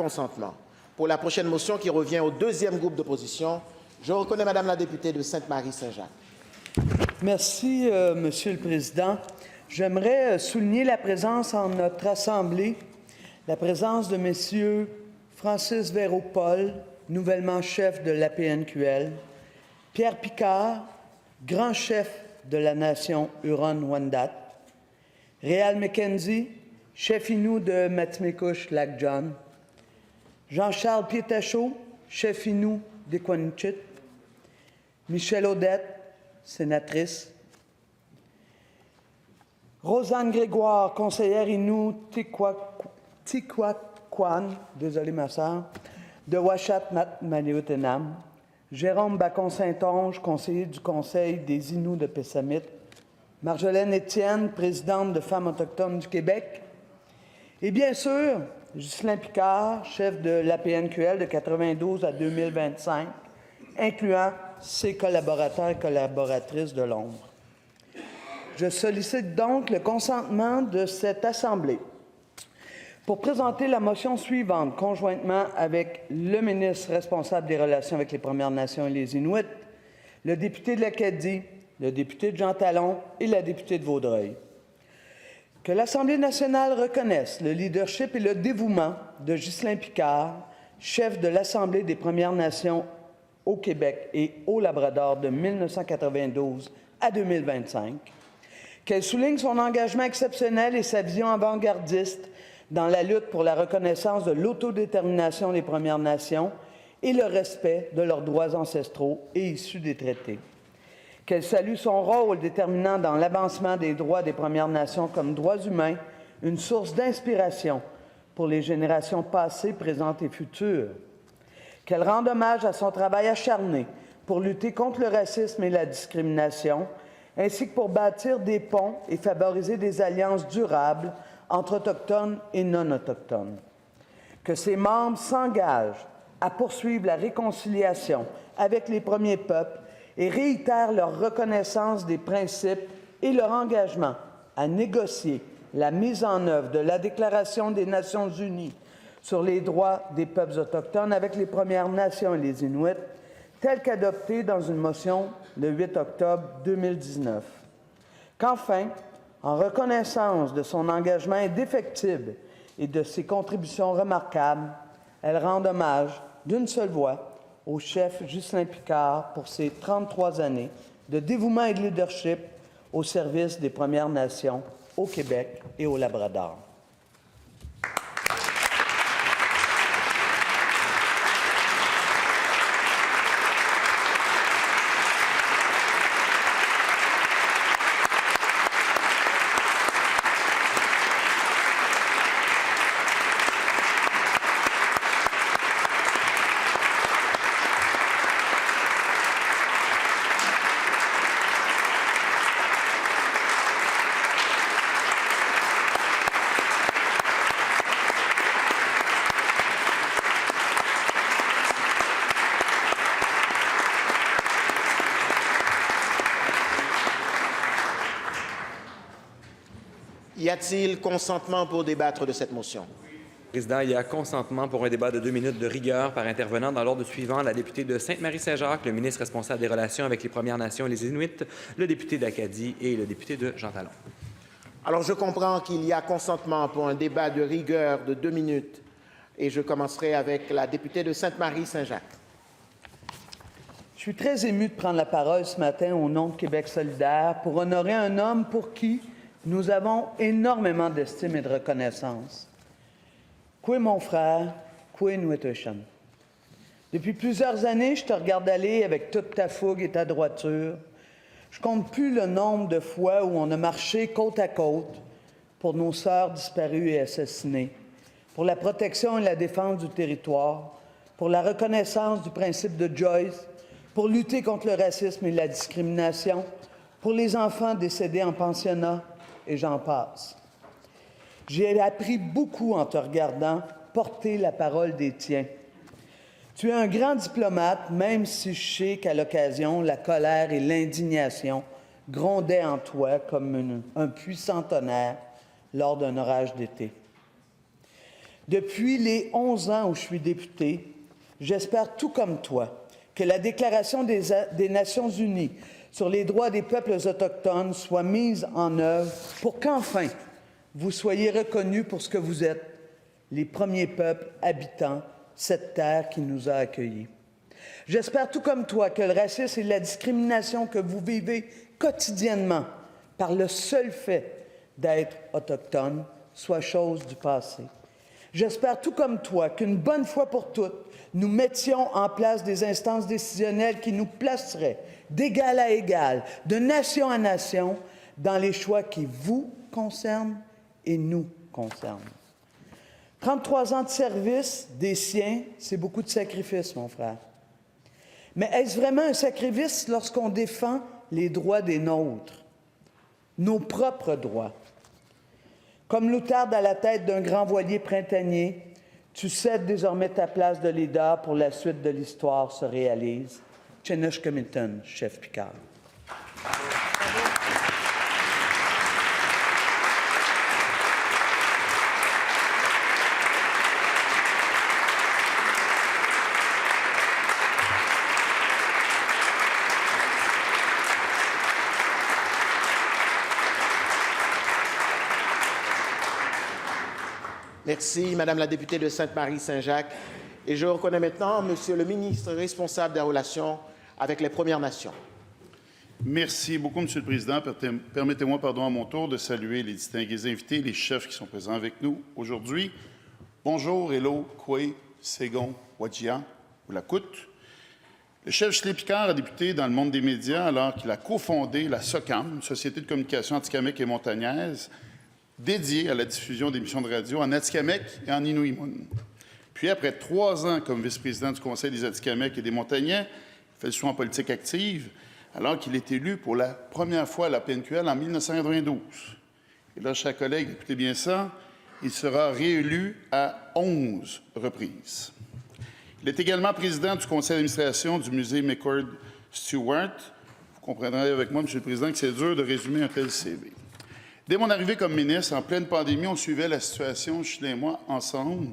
consentement. Pour la prochaine motion qui revient au deuxième groupe d'opposition, je reconnais Madame la députée de Sainte-Marie-Saint-Jacques. Merci, Monsieur le Président. J'aimerais souligner la présence en notre Assemblée, la présence de Messieurs Francis Véro-Paul, nouvellement chef de l'APNQL, Pierre Picard, grand chef de la nation Huron-Wendat, Réal McKenzie, chef Innu de Matimicush-Lac-John, Jean-Charles Pietachot, chef Innu d'Equanichit, Michèle Audette, sénatrice, Rosanne Grégoire, conseillère Innu Tikwaquan, désolé ma sœur, de Ouachat-Manioutenam, Jérôme Bacon-Saint-Onge, conseiller du Conseil des Inuits de Pessamit, Marjolaine Étienne, présidente de Femmes autochtones du Québec, et bien sûr, Ghislain Picard, chef de l'APNQL de 92 à 2025, incluant ses collaborateurs et collaboratrices de l'ombre. Je sollicite donc le consentement de cette Assemblée pour présenter la motion suivante, conjointement avec le ministre responsable des Relations avec les Premières Nations et les Inuits, le député de l'Acadie, le député de Jean Talon et la députée de Vaudreuil. Que l'Assemblée nationale reconnaisse le leadership et le dévouement de Ghislain Picard, chef de l'Assemblée des Premières Nations au Québec et au Labrador de 1992 à 2025, qu'elle souligne son engagement exceptionnel et sa vision avant-gardiste dans la lutte pour la reconnaissance de l'autodétermination des Premières Nations et le respect de leurs droits ancestraux et issus des traités. Qu'elle salue son rôle déterminant dans l'avancement des droits des Premières Nations comme droits humains, une source d'inspiration pour les générations passées, présentes et futures. Qu'elle rende hommage à son travail acharné pour lutter contre le racisme et la discrimination, ainsi que pour bâtir des ponts et favoriser des alliances durables entre autochtones et non-autochtones. Que ses membres s'engagent à poursuivre la réconciliation avec les premiers peuples et réitèrent leur reconnaissance des principes et leur engagement à négocier la mise en œuvre de la Déclaration des Nations unies sur les droits des peuples autochtones avec les Premières Nations et les Inuits, telle qu'adoptée dans une motion le 8 octobre 2019. Qu'enfin, en reconnaissance de son engagement indéfectible et de ses contributions remarquables, elle rend hommage d'une seule voix au chef Ghislain Picard pour ses 33 années de dévouement et de leadership au service des Premières Nations au Québec et au Labrador. Y a-t-il consentement pour débattre de cette motion? Président, il y a consentement pour un débat de 2 minutes de rigueur par intervenant dans l'ordre suivant: la députée de Sainte-Marie-Saint-Jacques, le ministre responsable des Relations avec les Premières Nations et les Inuits, le député d'Acadie et le député de Jean Talon. Alors, je comprends qu'il y a consentement pour un débat de rigueur de 2 minutes et je commencerai avec la députée de Sainte-Marie-Saint-Jacques. Je suis très ému de prendre la parole ce matin au nom de Québec solidaire pour honorer un homme pour qui nous avons énormément d'estime et de reconnaissance. Koué, mon frère, Koué Nuetoshan. Depuis plusieurs années, je te regarde aller avec toute ta fougue et ta droiture. Je compte plus le nombre de fois où on a marché côte à côte pour nos sœurs disparues et assassinées, pour la protection et la défense du territoire, pour la reconnaissance du principe de Joyce, pour lutter contre le racisme et la discrimination, pour les enfants décédés en pensionnat, et j'en passe. J'ai appris beaucoup en te regardant porter la parole des tiens. Tu es un grand diplomate, même si je sais qu'à l'occasion, la colère et l'indignation grondaient en toi comme un puissant tonnerre lors d'un orage d'été. Depuis les 11 ans où je suis député, j'espère tout comme toi que la Déclaration des Nations unies sur les droits des peuples autochtones soit mise en œuvre pour qu'enfin vous soyez reconnus pour ce que vous êtes, les premiers peuples habitant cette terre qui nous a accueillis. J'espère tout comme toi que le racisme et la discrimination que vous vivez quotidiennement par le seul fait d'être autochtone soient chose du passé. J'espère tout comme toi qu'une bonne fois pour toutes, nous mettions en place des instances décisionnelles qui nous placeraient d'égal à égal, de nation à nation, dans les choix qui vous concernent et nous concernent. 33 ans de service des siens, c'est beaucoup de sacrifices, mon frère. Mais est-ce vraiment un sacrifice lorsqu'on défend les droits des nôtres, nos propres droits? Comme l'outarde à la tête d'un grand voilier printanier, tu cèdes désormais ta place de leader pour la suite de l'histoire se réalise. Cheneshkamitan, chef Picard. Merci, Madame la députée de Sainte-Marie-Saint-Jacques. Et je reconnais maintenant Monsieur le ministre responsable des relations avec les Premières Nations. Merci beaucoup, Monsieur le Président. Permettez-moi, à mon tour, de saluer les distingués invités, les chefs qui sont présents avec nous aujourd'hui. Bonjour, hello, Koué, Ségon, Wadjian ou Lakout. Le chef Ghislain Picard a débuté dans le monde des médias alors qu'il a cofondé la SOCAM, une société de communication atikamekw et montagnaise, dédiée à la diffusion d'émissions de radio en Atikamekw et en Inuit-Moon. Puis, après 3 ans comme vice-président du Conseil des Atikamekw et des Montagnais, il fait le choix en politique active, alors qu'il est élu pour la première fois à la PNQL en 1992. Et là, chers collègues, écoutez bien ça, il sera réélu à 11 reprises. Il est également président du conseil d'administration du musée McCord Stewart. Vous comprendrez avec moi, Monsieur le Président, que c'est dur de résumer un tel CV. Dès mon arrivée comme ministre, en pleine pandémie, on suivait la situation, Ghislain et moi, ensemble,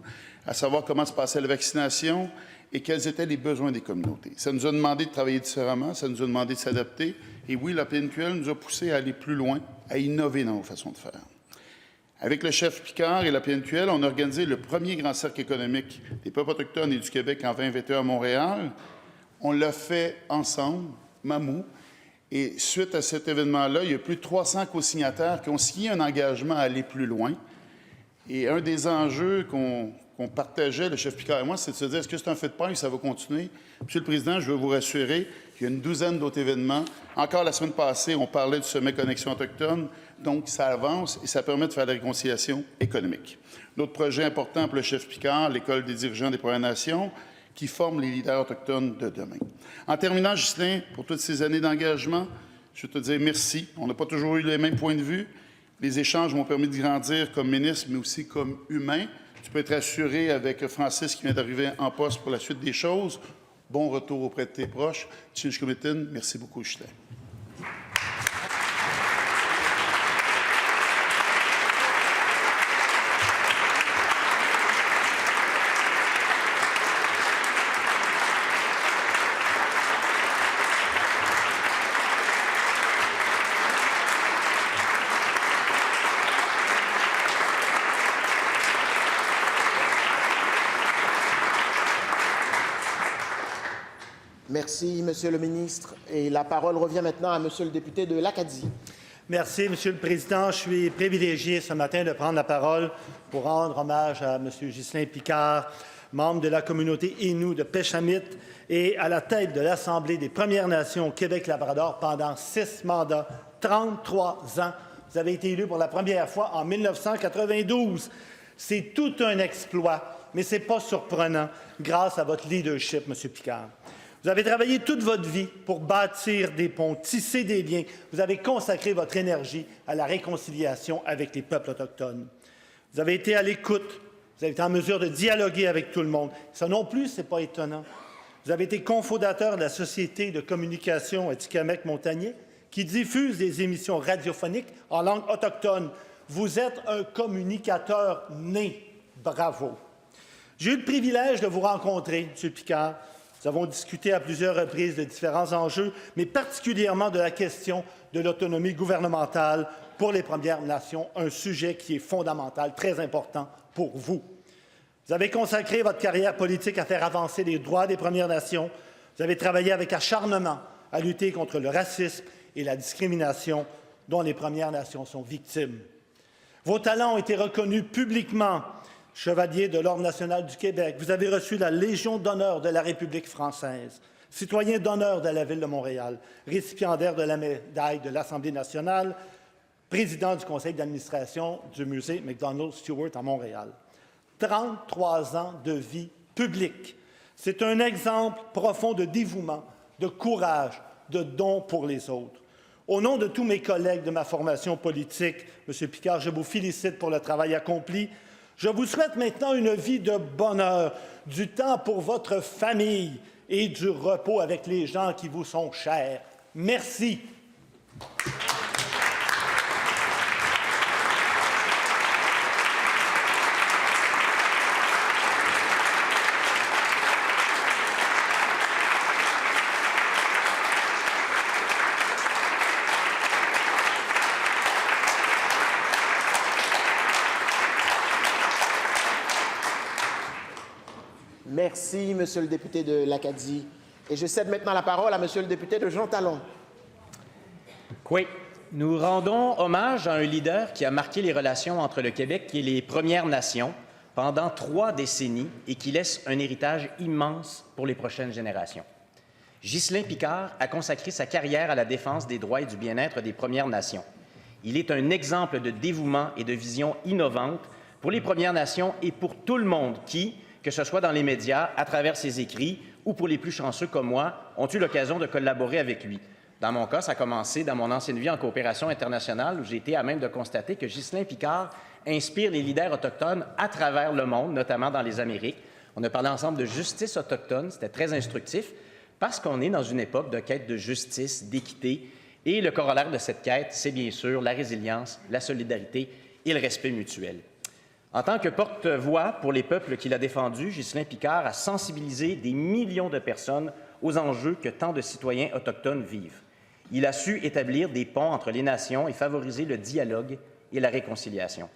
à savoir comment se passait la vaccination et quels étaient les besoins des communautés. Ça nous a demandé de travailler différemment, ça nous a demandé de s'adapter. Et oui, la PNQL nous a poussé à aller plus loin, à innover dans nos façons de faire. Avec le chef Picard et la PNQL, on a organisé le premier grand cercle économique des peuples autochtones et du Québec en 2021 à Montréal. On l'a fait ensemble, Mamou. Et suite à cet événement-là, il y a plus de 300 co-signataires qui ont signé un engagement à aller plus loin. Et un des enjeux qu'on partageait, le chef Picard et moi, c'est de se dire, est-ce que c'est un fait de paille, ça va continuer? Monsieur le Président, je veux vous rassurer qu'il y a une douzaine d'autres événements. Encore la semaine passée, on parlait du sommet Connexion autochtone. Donc, ça avance et ça permet de faire la réconciliation économique. Notre projet important pour le chef Picard, l'École des dirigeants des Premières Nations, qui forme les leaders autochtones de demain. En terminant, Ghislain, pour toutes ces années d'engagement, je veux te dire merci. On n'a pas toujours eu les mêmes points de vue. Les échanges m'ont permis de grandir comme ministre, mais aussi comme humain. Tu peux être assuré avec Francis qui vient d'arriver en poste pour la suite des choses. Bon retour auprès de tes proches. Chinchkumitin, merci beaucoup, Ghislain. Merci, Monsieur le ministre. Et la parole revient maintenant à Monsieur le député de l'Acadie. Merci, Monsieur le Président. Je suis privilégié ce matin de prendre la parole pour rendre hommage à Monsieur Ghislain Picard, membre de la communauté Innu de Peshamit et à la tête de l'Assemblée des Premières Nations Québec-Labrador pendant 6 mandats, 33 ans. Vous avez été élu pour la première fois en 1992. C'est tout un exploit, mais ce n'est pas surprenant grâce à votre leadership, Monsieur Picard. Vous avez travaillé toute votre vie pour bâtir des ponts, tisser des liens. Vous avez consacré votre énergie à la réconciliation avec les peuples autochtones. Vous avez été à l'écoute. Vous avez été en mesure de dialoguer avec tout le monde. Ça non plus, ce n'est pas étonnant. Vous avez été cofondateur de la Société de communication Atikamekw-Montagné qui diffuse des émissions radiophoniques en langue autochtone. Vous êtes un communicateur né. Bravo. J'ai eu le privilège de vous rencontrer, M. Picard. Nous avons discuté à plusieurs reprises de différents enjeux, mais particulièrement de la question de l'autonomie gouvernementale pour les Premières Nations, un sujet qui est fondamental, très important pour vous. Vous avez consacré votre carrière politique à faire avancer les droits des Premières Nations. Vous avez travaillé avec acharnement à lutter contre le racisme et la discrimination dont les Premières Nations sont victimes. Vos talents ont été reconnus publiquement. Chevalier de l'Ordre national du Québec, vous avez reçu la Légion d'honneur de la République française, citoyen d'honneur de la Ville de Montréal, récipiendaire de la médaille de l'Assemblée nationale, président du conseil d'administration du musée Macdonald Stewart à Montréal. 33 ans de vie publique. C'est un exemple profond de dévouement, de courage, de don pour les autres. Au nom de tous mes collègues de ma formation politique, M. Picard, je vous félicite pour le travail accompli. Je vous souhaite maintenant une vie de bonheur, du temps pour votre famille et du repos avec les gens qui vous sont chers. Merci. Merci, Monsieur le député de l'Acadie. Et je cède maintenant la parole à Monsieur le député de Jean Talon. Oui, nous rendons hommage à un leader qui a marqué les relations entre le Québec et les Premières Nations pendant 3 décennies et qui laisse un héritage immense pour les prochaines générations. Ghislain Picard a consacré sa carrière à la défense des droits et du bien-être des Premières Nations. Il est un exemple de dévouement et de vision innovante pour les Premières Nations et pour tout le monde qui, que ce soit dans les médias, à travers ses écrits, ou pour les plus chanceux comme moi, ont eu l'occasion de collaborer avec lui. Dans mon cas, ça a commencé dans mon ancienne vie en coopération internationale, où j'ai été à même de constater que Ghislain Picard inspire les leaders autochtones à travers le monde, notamment dans les Amériques. On a parlé ensemble de justice autochtone, c'était très instructif, parce qu'on est dans une époque de quête de justice, d'équité, et le corollaire de cette quête, c'est bien sûr la résilience, la solidarité et le respect mutuel. En tant que porte-voix pour les peuples qu'il a défendus, Ghislain Picard a sensibilisé des millions de personnes aux enjeux que tant de citoyens autochtones vivent. Il a su établir des ponts entre les nations et favoriser le dialogue et la réconciliation.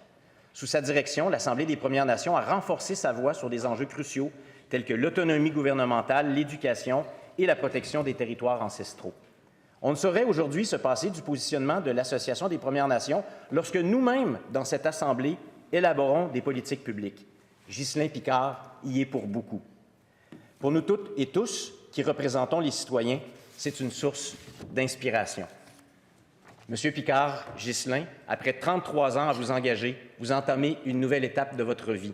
Sous sa direction, l'Assemblée des Premières Nations a renforcé sa voix sur des enjeux cruciaux tels que l'autonomie gouvernementale, l'éducation et la protection des territoires ancestraux. On ne saurait aujourd'hui se passer du positionnement de l'Association des Premières Nations lorsque nous-mêmes, dans cette Assemblée, élaborons des politiques publiques. Ghislain Picard y est pour beaucoup. Pour nous toutes et tous qui représentons les citoyens, c'est une source d'inspiration. Monsieur Picard, Ghislain, après 33 ans à vous engager, vous entamez une nouvelle étape de votre vie.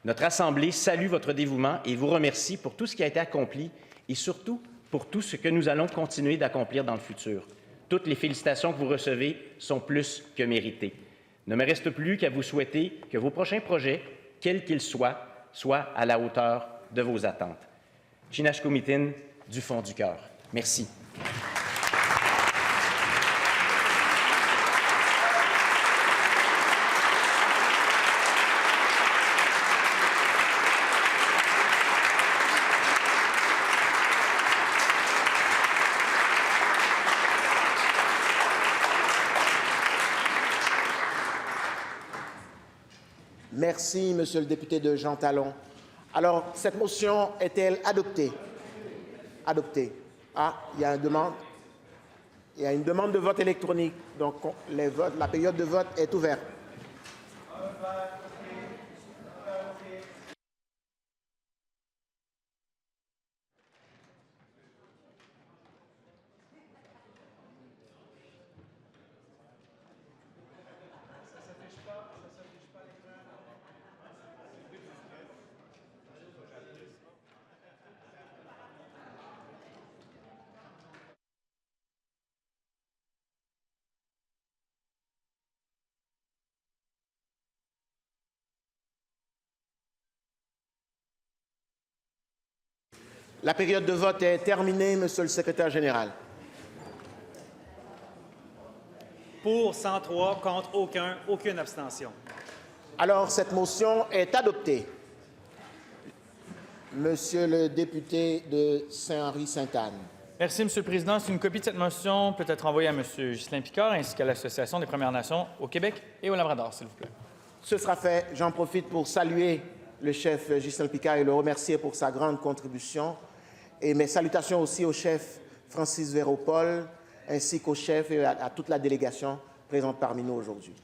Notre Assemblée salue votre dévouement et vous remercie pour tout ce qui a été accompli et surtout pour tout ce que nous allons continuer d'accomplir dans le futur. Toutes les félicitations que vous recevez sont plus que méritées. Ne me reste plus qu'à vous souhaiter que vos prochains projets, quels qu'ils soient à la hauteur de vos attentes. Chinashkumitin, du fond du cœur. Merci. Merci, Monsieur le député de Jean Talon. Alors, cette motion est-elle adoptée? Adoptée. Ah, il y a une demande de vote électronique. Donc, la période de vote est ouverte. La période de vote est terminée, Monsieur le secrétaire général. Pour 103, contre aucune abstention. Alors, cette motion est adoptée. Monsieur le député de Saint-Henri-Sainte-Anne. Merci, M. le Président. Une copie de cette motion peut être envoyée à M. Ghislain Picard ainsi qu'à l'Association des Premières Nations au Québec et au Labrador, s'il vous plaît. Ce sera fait. J'en profite pour saluer le chef Ghislain Picard et le remercier pour sa grande contribution. Et mes salutations aussi au chef Francis Véropol, ainsi qu'au chef et à toute la délégation présente parmi nous aujourd'hui.